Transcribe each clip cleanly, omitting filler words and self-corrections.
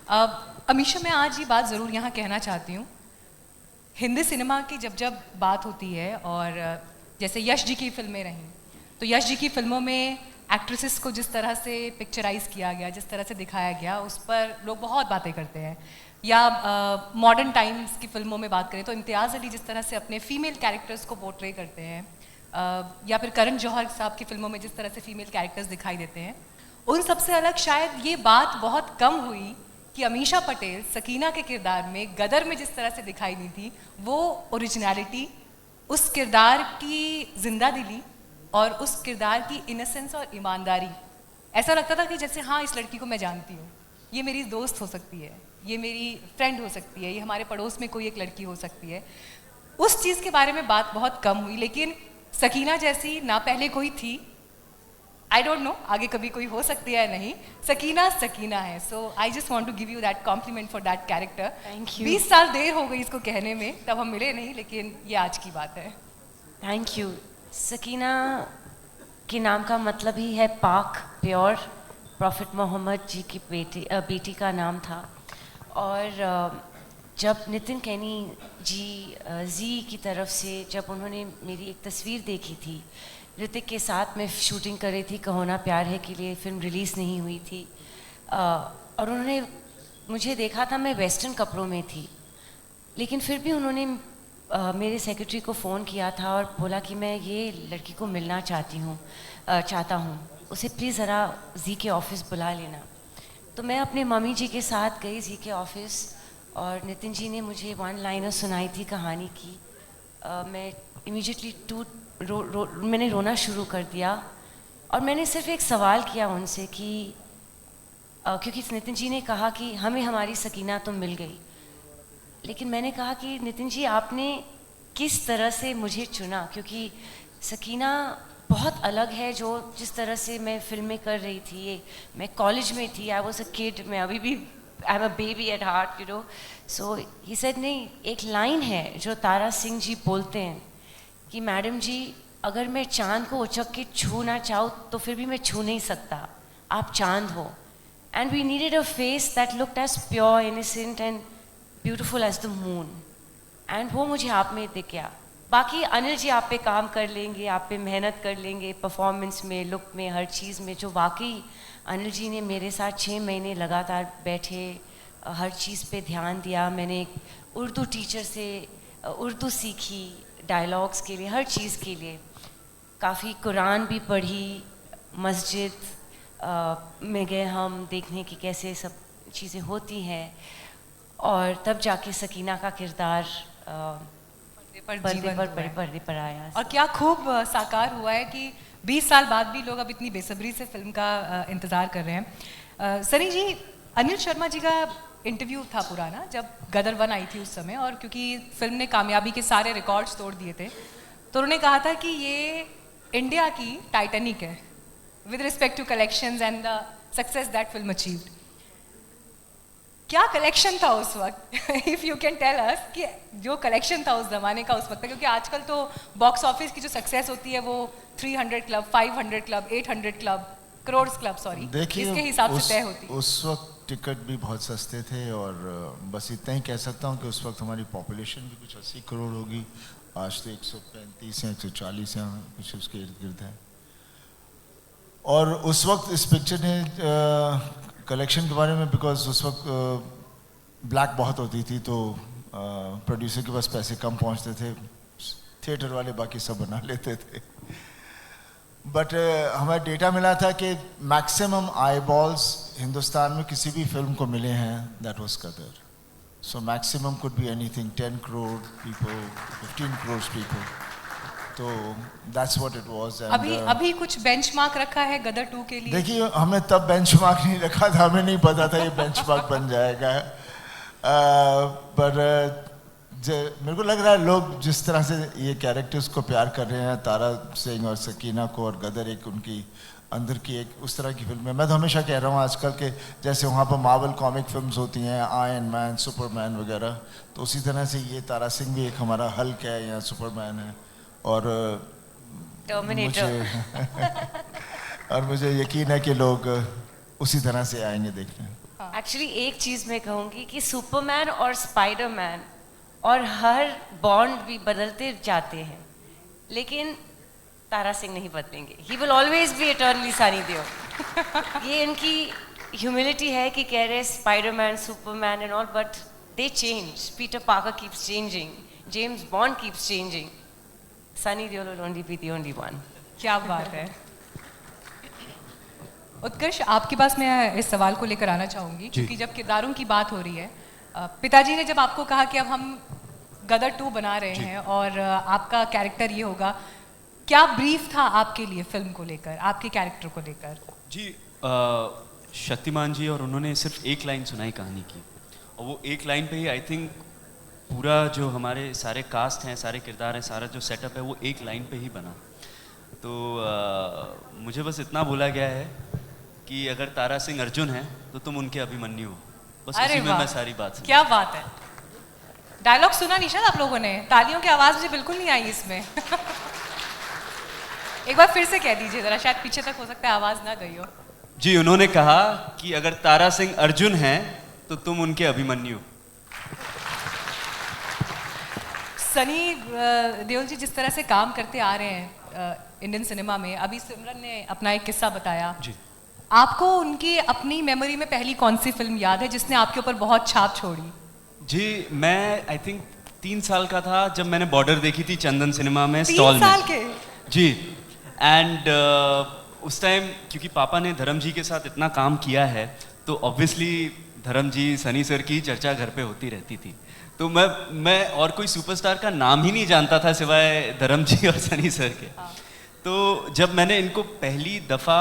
अमीशा, मैं आज ये बात ज़रूर यहाँ कहना चाहती हूँ। हिंदी सिनेमा की जब जब बात होती है और जैसे यश जी की फिल्में रहीं, तो यश जी की फिल्मों में एक्ट्रेसेस को जिस तरह से पिक्चराइज किया गया, जिस तरह से दिखाया गया, उस पर लोग बहुत बातें करते हैं। या मॉडर्न टाइम्स की फिल्मों में बात करें तो इम्तियाज़ अली जिस तरह से अपने फीमेल कैरेक्टर्स को पोर्ट्रे करते हैं, या फिर करण जौहर साहब की फिल्मों में जिस तरह से फीमेल कैरेक्टर्स दिखाई देते हैं, उन सबसे अलग शायद ये बात बहुत कम हुई कि अमीशा पटेल सकीना के किरदार में, गदर में जिस तरह से दिखाई दी थी, वो ओरिजिनलिटी, उस किरदार की जिंदा दिली और उस किरदार की इनोसेंस और ईमानदारी, ऐसा लगता था कि जैसे हाँ, इस लड़की को मैं जानती हूँ, ये मेरी दोस्त हो सकती है, ये मेरी फ्रेंड हो सकती है, ये हमारे पड़ोस में कोई एक लड़की हो सकती है। उस चीज़ के बारे में बात बहुत कम हुई, लेकिन सकीना जैसी ना पहले कोई थी, आई डोंट नो आगे कभी कोई हो सकती है या नहीं, सकीना सकीना है। So I just want to give you that compliment for that character. Thank you. 20 साल देर हो गई इसको कहने में, तब हम मिले नहीं, लेकिन ये आज की बात है। Thank you. सकीना के नाम का मतलब ही है पाक, प्योर। प्रॉफिट मोहम्मद जी की बेटी का नाम था। और जब नितिन कैनी जी जी की तरफ से जब उन्होंने मेरी एक तस्वीर देखी थी, ऋतिक के साथ मैं शूटिंग कर रही थी कहो ना प्यार है के लिए, फिल्म रिलीज़ नहीं हुई थी, और उन्होंने मुझे देखा था, मैं वेस्टर्न कपड़ों में थी, लेकिन फिर भी उन्होंने मेरे सेक्रेटरी को फ़ोन किया था और बोला कि मैं ये लड़की को मिलना चाहता हूँ, उसे प्लीज़ ज़रा जी के ऑफ़िस बुला लेना। तो मैं अपने मम्मी जी के साथ गई जी के ऑफ़िस, और नितिन जी ने मुझे वन लाइनर सुनाई थी कहानी की। मैं इमीडिएटली मैंने रोना शुरू कर दिया, और मैंने सिर्फ एक सवाल किया उनसे कि क्योंकि नितिन जी ने कहा कि हमें हमारी सकीना तो मिल गई, लेकिन मैंने कहा कि नितिन जी आपने किस तरह से मुझे चुना, क्योंकि सकीना बहुत अलग है जो जिस तरह से मैं फिल्में कर रही थी। मैं कॉलेज में थी, आई वॉज अ किड, मैं अभी भी I am a baby at heart, you know. So he said नहीं, एक लाइन है जो तारा सिंह जी बोलते हैं कि मैडम जी अगर मैं चांद को उचक के छू ना चाहूँ तो फिर भी मैं छू नहीं सकता, आप चांद हो। And we needed a face that looked as pure, innocent and beautiful as the moon, and वो मुझे आप में दिख गया। बाकी अनिल जी आप पे काम कर लेंगे, आप पे मेहनत कर लेंगे, परफॉर्मेंस में, लुक में, हर चीज़ में। जो वाकई अनिल जी ने मेरे साथ 6 महीने लगातार बैठे, हर चीज़ पे ध्यान दिया। मैंने एक उर्दू टीचर से उर्दू सीखी डायलॉग्स के लिए, हर चीज़ के लिए। काफ़ी कुरान भी पढ़ी, मस्जिद में गए हम देखने की कैसे सब चीज़ें होती हैं, और तब जाके सकीना का किरदार पर्दे पर आया। और क्या खूब साकार हुआ है कि 20 साल बाद भी लोग अब इतनी बेसब्री से फिल्म का इंतज़ार कर रहे हैं। सनी जी, अनिल शर्मा जी का इंटरव्यू था पुराना जब गदर 1 आई थी उस समय, और क्योंकि फिल्म ने कामयाबी के सारे रिकॉर्ड्स तोड़ दिए थे, तो उन्होंने कहा था कि ये इंडिया की टाइटैनिक है with respect to collections and the success that film achieved. क्या कलेक्शन था उस वक्त? If you can tell us कि जो कलेक्शन था उस जमाने का उस वक्त, क्योंकि आजकल तो बॉक्स ऑफिस की जो सक्सेस होती है वो 300 club, 500 club, 800 club, crore club, sorry, इसके हिसाब से तय होती। उस वक्त टिकट भी बहुत सस्ते थे, और बस इतना ही कह सकता हूँ कि उस वक्त हमारी पॉपुलेशन भी कुछ 80 करोड़ होगी। आज तो 135 या 140 या कुछ उसके इर्द गिर्द है। और उस वक्त इस पिक्चर ने कलेक्शन के बारे में, बिकॉज उस वक्त ब्लैक बहुत होती थी, तो प्रोड्यूसर के पास पैसे कम पहुंचते थे, थिएटर वाले बाकी सब बना लेते थे। बट हमें डेटा मिला था कि मैक्सिमम आई बॉल्स हिंदुस्तान में किसी भी फिल्म को मिले हैं, दैट वाज कदर। So maximum could be anything, 10 crore people, 15 crore people, तो दैट्स व्हाट इट वाज। अभी कुछ बेंचमार्क रखा है गदर 2 के लिए? देखिए, हमने तब बेंचमार्क नहीं रखा था, हमें नहीं पता था ये बेंचमार्क बन जाएगा। पर मेरे को लग रहा है लोग जिस तरह से ये कैरेक्टर्स को प्यार कर रहे हैं, तारा सिंह और सकीना को, और गदर एक उनकी अंदर की एक उस तरह की फिल्म है। मैं तो हमेशा कह रहा हूँ आजकल के जैसे वहाँ पर मार्वल कॉमिक फिल्म्स होती हैं, आयरन मैन, सुपरमैन वगैरह, तो उसी तरह से ये तारा सिंह भी एक हमारा हल्क है या सुपरमैन है। और मुझे और मुझे यकीन है कि लोग उसी तरह से आएंगे देखने। एक्चुअली एक चीज़ मैं कहूँगी कि सुपरमैन और स्पाइडरमैन और हर बॉन्ड भी बदलते जाते हैं, लेकिन तारा सिंह नहीं बदलेंगे. He will always be eternally Sunny Deol. ये इनकी ह्यूमिलिटी है कि कह रहे Spiderman, Superman and all, but they change. Peter Parker keeps changing, James bond keeps changing. Sunny Deol will only be the only one. क्या बात है. उत्कर्ष, आपके पास मैं इस सवाल को लेकर आना चाहूँगी क्योंकि जब किरदारों की बात हो रही है, पिताजी ने जब आपको कहा कि अब हम गदर 2 बना रहे हैं और आपका कैरेक्टर ये होगा, क्या ब्रीफ था आपके लिए फिल्म को लेकर, आपके कैरेक्टर को लेकर? जी, शक्तिमान जी और उन्होंने सिर्फ एक लाइन सुनाई कहानी की, और वो एक लाइन पे ही आई थिंक पूरा जो हमारे सारे कास्ट हैं, सारे किरदार हैं, सारा जो सेटअप है वो एक लाइन पे ही बना. तो मुझे बस इतना बोला गया है कि अगर तारा सिंह अर्जुन है तो तुम उनके अभिमन्यु हो. बस उसी में मैं सारी बात. क्या बात है. डायलॉग सुना नहीं शायद आप लोगों ने? तालियों की आवाज़ मुझे बिल्कुल नहीं आई इसमें. एक बार फिर से कह दीजिए जरा, शायद पीछे तक हो सकता है आवाज़ ना गई हो. जी, उन्होंने कहा कि अगर तारा सिंह अर्जुन है तो तुम उनके अभिमन्यु. सनी देओल जी जिस तरह से काम करते आ रहे हैं इंडियन सिनेमा में, अभी सिमरन ने अपना एक किस्सा बताया. जी. आपको उनकी अपनी मेमोरी में पहली कौन सी फिल्म याद है जिसने आपके ऊपर बहुत छाप छोड़ी? जी, मैं आई थिंक 3 साल का था जब मैंने बॉर्डर देखी थी चंदन सिनेमा में, स्टॉल में. 3 साल के? जी. एंड उस टाइम क्योंकि पापा ने धर्म जी के साथ इतना काम किया है तो ऑब्वियसली धर्म जी, सनी सर की चर्चा घर पे होती रहती थी. तो मैं और कोई सुपरस्टार का नाम ही नहीं जानता था सिवाय धर्म जी और सनी सर के. तो जब मैंने इनको पहली दफ़ा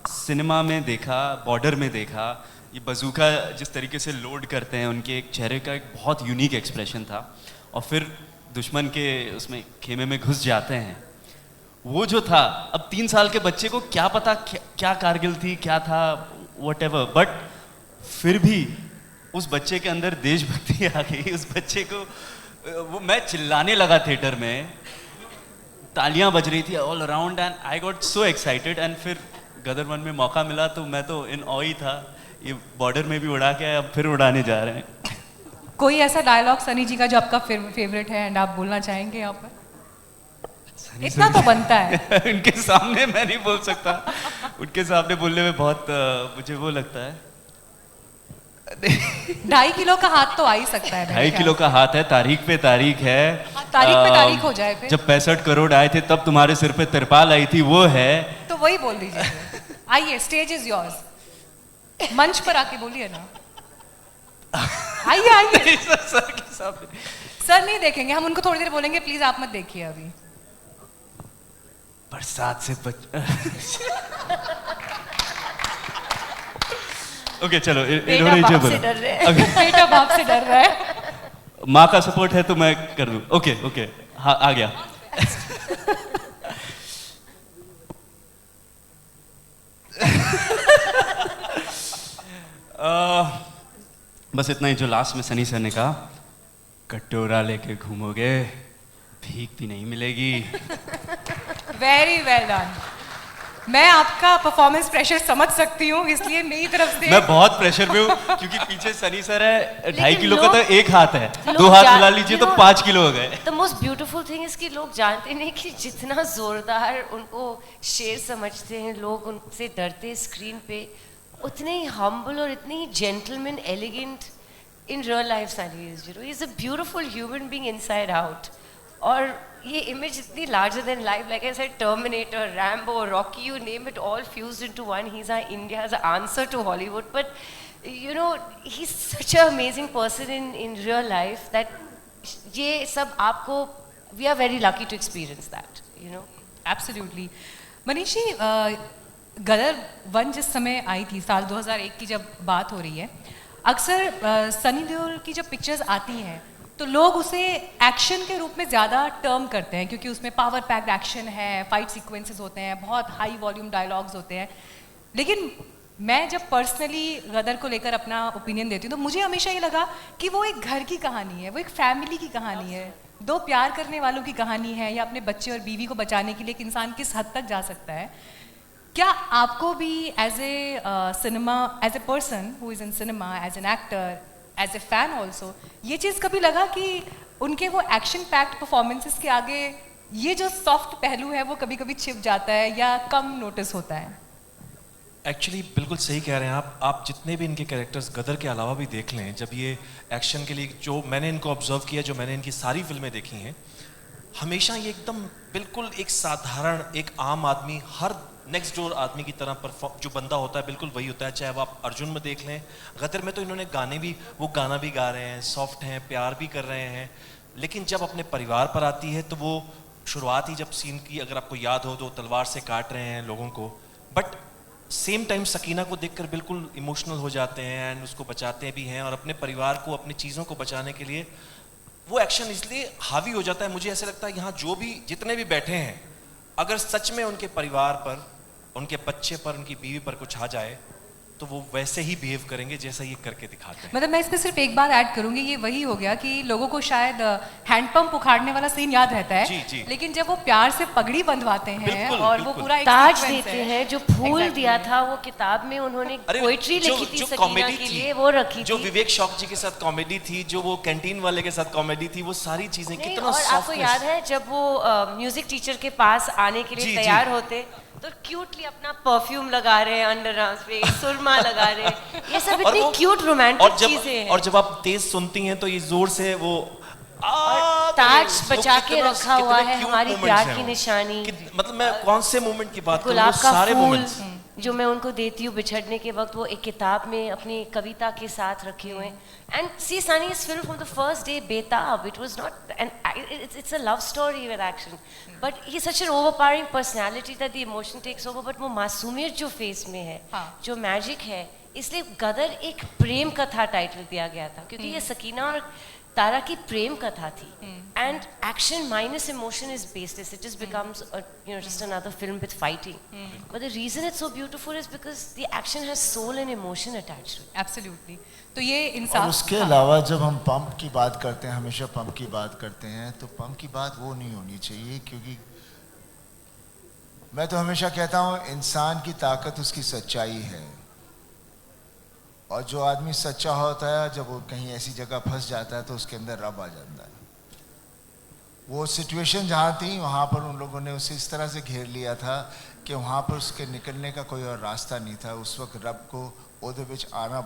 सिनेमा में देखा, बॉर्डर में देखा, ये बजूका जिस तरीके से लोड करते हैं, उनके एक चेहरे का एक बहुत यूनिक एक्सप्रेशन था, और फिर दुश्मन के उसमें खेमे में घुस जाते हैं, वो जो था, अब 3 साल के बच्चे को क्या पता क्या कारगिल थी, क्या था, व्हाटएवर, बट फिर भी उस बच्चे के अंदर देशभक्ति आ गई. उस बच्चे को वो, मैं चिल्लाने लगा थिएटर में, तालियां बज रही थी all around and I got so excited. And फिर गदर 1 में मौका मिला तो मैं तो इन ऑ ही था. ये बॉर्डर में भी उड़ा के अब फिर उड़ाने जा रहे हैं. कोई ऐसा डायलॉग सनी जी का जो आपका फेवरेट है एंड आप बोलना चाहेंगे यहाँ पर? इतना तो बनता है. उनके सामने मैं नहीं बोल सकता. उनके सामने बोलने में बहुत मुझे वो लगता है. 2.5 किलो का हाथ तो आ ही सकता है. 2.5 किलो का हाथ है, तारीख पे तारीख है. तारीख पे तारीख हो जाए फिर. जब 65 करोड़ आए थे तब तुम्हारे सिर पे तिरपाल आई थी, वो है. तो वही बोल दीजिए. आइए, स्टेज इज योर्स. मंच पर आके बोलिए ना. आइए आइए. सर के सामने. सर नहीं देखेंगे, हम उनको थोड़ी देर बोलेंगे प्लीज आप मत देखिए अभी. बरसात से ओके चलो, इन्होंने जो बोला. बेटा बाप से डर रहा है. माँ का सपोर्ट है तो मैं कर दूं. ओके ओके, हाँ आ गया. बस इतना ही जो लास्ट में सनी सर ने कहा, कटोरा लेके घूमोगे भीख भी नहीं मिलेगी. Very well done. मैं आपका परफॉर्मेंस प्रेशर समझ सकती हूँ, इसलिए मेरी तरफ से मैं बहुत प्रेशर में हूँ क्योंकि पीछे सनी सर है. 2.5 किलो का तो एक हाथ है, 2 हाथ मिला लीजिए तो 5 किलो हो गए. The most beautiful thing is कि लोग जानते नहीं कि जितना जोरदार उनको शेर समझते हैं लोग, उनसे डरते स्क्रीन पे, उतने ही हम्बल और इतने ही gentleman, elegant in real life Sunny is. He is a beautiful human being inside out. और ये इमेज इतनी larger than life, like I said, Terminator, Rambo, Rocky, you name it, all fused into one. He is India's answer to Hollywood. But you know, he is such a amazing person in real life that ये सब आपको, we are very lucky to experience that, you know. Absolutely. Manish ji, गदर 1 जिस समय आई थी, साल 2001 की जब बात हो रही है, अक्सर सनी देओल की जब पिक्चर्स आती हैं तो लोग उसे एक्शन के रूप में ज़्यादा टर्म करते हैं क्योंकि उसमें पावर पैक्ड एक्शन है, फाइट सीक्वेंसेस होते हैं, बहुत हाई वॉल्यूम डायलॉग्स होते हैं. लेकिन मैं जब पर्सनली गदर को लेकर अपना ओपिनियन देती हूँ तो मुझे हमेशा ये लगा कि वो एक घर की कहानी है, वो एक फैमिली की कहानी है, 2 प्यार करने वालों की कहानी है, या अपने बच्चे और बीवी को बचाने के लिए एक इंसान किस हद तक जा सकता है. क्या आपको भी as a cinema, as a person who is in cinema, as an actor, as a fan also, ये चीज़ कभी लगा कि उनके वो एक्शन पैक्ड परफॉर्मेंसेस के आगे ये जो सॉफ्ट पहलू है वो कभी कभी छिप जाता है या कम नोटिस होता है? एक्चुअली बिल्कुल सही कह रहे हैं आप जितने भी इनके कैरेक्टर्स गदर के अलावा भी देख लें, जब ये एक्शन के लिए जो मैंने इनको ऑब्जर्व किया, जो मैंने इनकी सारी फिल्में देखी हैं, हमेशा ये एकदम बिल्कुल एक साधारण, एक आम आदमी, हर नेक्स्ट डोर आदमी की तरह परफॉर्म, जो बंदा होता है बिल्कुल वही होता है। चाहे वो आप अर्जुन में देख लें, गदर में तो इन्होंने वो गाना भी गा रहे हैं, सॉफ्ट हैं, प्यार भी कर रहे हैं, लेकिन जब अपने परिवार पर आती है तो वो शुरुआत ही जब सीन की, अगर आपको याद हो, तो तलवार से काट रहे हैं लोगों को, बट सेम टाइम सकीना को देखकर बिल्कुल इमोशनल हो जाते हैं एंड उसको बचाते भी हैं, और अपने परिवार को, अपनी चीज़ों को बचाने के लिए वो एक्शन इसलिए हावी हो जाता है। मुझे ऐसे लगता है यहाँ जो भी जितने भी बैठे हैं, अगर सच में उनके परिवार पर, उनके बच्चे पर, उनकी बीवी पर कुछ आ जाए तो वो वैसे ही बिहेव करेंगे जैसा ये करके दिखाते हैं। मतलब मैं इसमें सिर्फ एक बात ऐड करूंगी, ये वही हो गया कि लोगों को शायद हैंडपंप उखाड़ने वाला सीन याद रहता है, जी, जी। लेकिन जब वो प्यार से पगड़ी बंधवाते हैं बिल्कुल, और बिल्कुल। वो पूरा एक ताज sequence देते है। हैं, जो फूल Exactly. दिया था वो किताब में उन्होंने अरे पोइट्री जो- लिखी थी जो सकीना कॉमेडी के थी, लिए, वो रखी जो थी। विवेक शौक जी के साथ कॉमेडी थी, जो वो कैंटीन वाले के साथ कॉमेडी थी, वो सारी चीजें नहीं, कितना और आपको softness। याद है जब वो म्यूजिक टीचर के पास आने के लिए जी, तैयार जी। होते तो क्यूटली अपना परफ्यूम लगा रहे हैं, अंडर आर्म्स पे सुरमा लगा रहे हैं, ये सब और इतनी वो- क्यूट और रोमांटिक जब चीजें हैं। और जब आप तेज सुनती हैं तो ये जोर से वो और ताज बचा के रखा हुआ है, हमारी प्यार की निशानी। मतलब मैं कौन से मोमेंट की बात करूं, गुलाब वो का सारे फूल मोमेंट्स। जो मैं उनको देती हूँ बिछड़ने के वक्त, वो एक किताब में अपनी कविता के साथ रखे हुए हैं। And see Sunny is film from the first day Betaab, it was not an, it's a love story with action, but he such an overpowering personality that the emotion takes over, but वो मासूमियत जो फेस में है, हाँ। जो magic है, इसलिए गदर एक प्रेम कथा टाइटल दिया गया था, क्योंकि ये सकीना और तारा की प्रेम कथा थी। And action minus emotion is baseless, it just becomes just another film with fighting, but the reason it's so beautiful is because the action has soul and emotion attached to it. Absolutely. तो ये और इंसाफ। उसके हाँ। अलावा जब हम pump की बात करते हैं, हमेशा पंप की बात करते हैं, तो पंप की बात वो नहीं होनी चाहिए, क्योंकि मैं तो हमेशा कहता हूँ इंसान की ताकत उसकी सच्चाई है, और जो आदमी सच्चा होता है, जब वो कहीं ऐसी जगह फंस जाता है तो उसके अंदर रब आ जाता है। वो सिचुएशन जहाँ थी वहाँ पर उन लोगों ने उसे इस तरह से घेर लिया था कि वहाँ पर उसके निकलने का कोई और रास्ता नहीं था। उस वक्त रब को ਉਹਦੇ ਵਿੱਚ आना,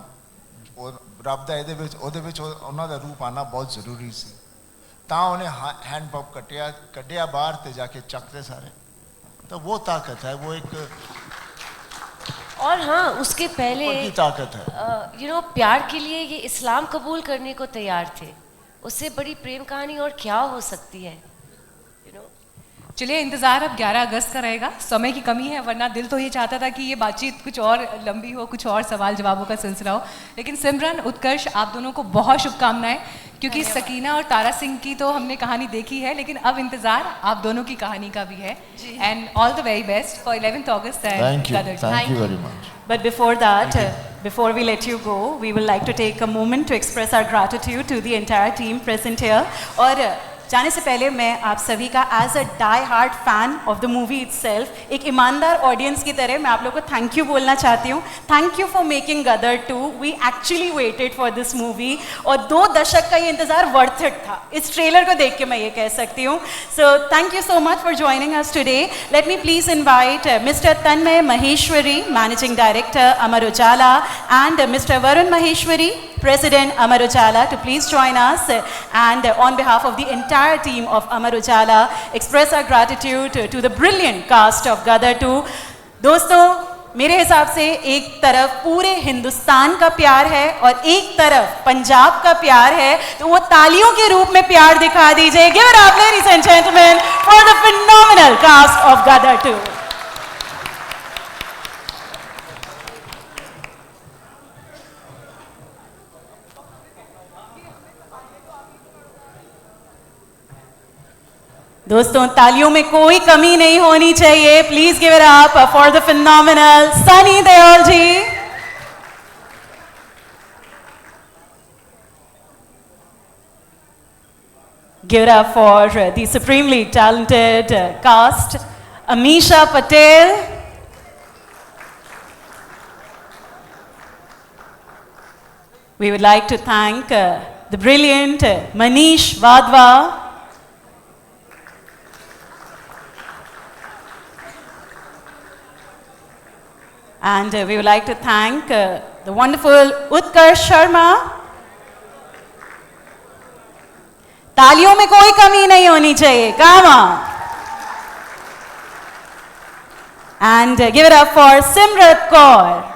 रब ਦਾ ਇਹਦੇ ਵਿੱਚ ਉਹਨਾਂ ਦਾ रूप आना बहुत ज़रूरी सी, ਤਾਂ ਉਹਨੇ हैंड पंप ਕੱਢਿਆ बाहर ਤੇ जाके ਚੱਕਦੇ सारे। तो वो ताकत है, वो एक और हाँ, उसके पहले ऊपर की ताकत है। यू नो, प्यार के लिए ये इस्लाम कबूल करने को तैयार थे, उससे बड़ी प्रेम कहानी और क्या हो सकती है, यू नो। चलिए, इंतज़ार अब 11 अगस्त का रहेगा। समय की कमी है, वरना दिल तो ये चाहता था कि ये बातचीत कुछ और लंबी हो, कुछ और सवाल जवाबों का सिलसिला हो। लेकिन सिमरन, उत्कर्ष, आप दोनों को बहुत शुभकामनाएं, क्योंकि सकीना और तारा सिंह की तो हमने कहानी देखी है, लेकिन अब इंतज़ार आप दोनों की कहानी का भी है। And all the very best for 11th August and thank Gadar. You very much. But before that, before we let you go, we would like to take a moment to express our gratitude to the entire team present here. और जाने से पहले मैं आप सभी का as a die hard fan of the movie itself, एक ईमानदार ऑडियंस की तरह मैं आप लोगों को थैंक यू बोलना चाहती हूँ। Thank you for making Gadar 2। We actually waited for this movie, और 2 दशक का ये इंतज़ार वर्थ इट था, इस ट्रेलर को देख के मैं ये कह सकती हूँ। So thank you so much for joining us today. Let me please invite mister Tanmay Maheshwari, managing director Amar Ujala, and mister Varun Maheshwari, President Amar Ujala, to please join us, and on behalf of the entire team of Amar Ujala, express our gratitude to the brilliant cast of Gadar 2. दोस्तों, मेरे हिसाब से एक तरफ पूरे हिंदुस्तान का प्यार है और एक तरफ पंजाब का प्यार है, तो वो तालियों के रूप में प्यार दिखा दीजिए। Give it up, ladies and gentlemen, for the phenomenal cast of Gadar 2. दोस्तों, तालियों में कोई कमी नहीं होनी चाहिए। Please give it up for the phenomenal Sunny Deol ji. Give it up for the supremely talented cast, Amisha Patel, We would like to thank the brilliant Manish Vadwa. And we would like to thank the wonderful Utkarsh Sharma. तालियों में कोई कमी नहीं होनी चाहिए. Come on. And give it up for Simrat Kaur.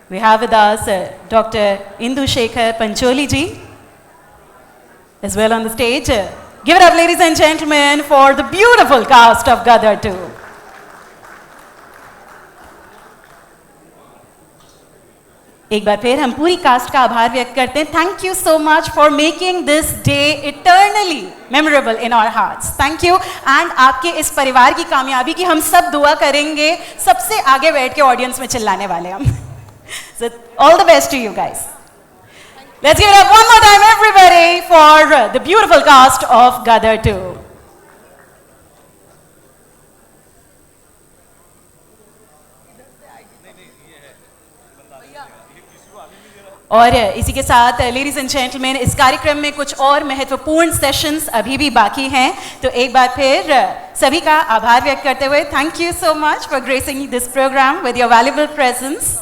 We have with us Dr. Indu Shekhar Pancholi ji as well on the stage. Give it up, ladies and gentlemen, for the beautiful cast of Gadar 2. एक बार फिर हम पूरी cast का आभार व्यक्त करते हैं. Thank you so much for making this day eternally memorable in our hearts. Thank you. And आपके इस परिवार की कामयाबी की हम सब दुआ करेंगे. सबसे आगे बैठ के ऑडियंस में चिल्लाने वाले हम. So all the best to you guys. Let's give it up one more time, everybody, for the beautiful cast of Gadar 2. और इसी के साथ लेडीज एंड जेंटलमैन, इस कार्यक्रम में कुछ और महत्वपूर्ण सेशंस अभी भी बाकी हैं. तो एक बार फिर सभी का आभार व्यक्त करते हुए thank you so much for gracing this programme with your valuable presence.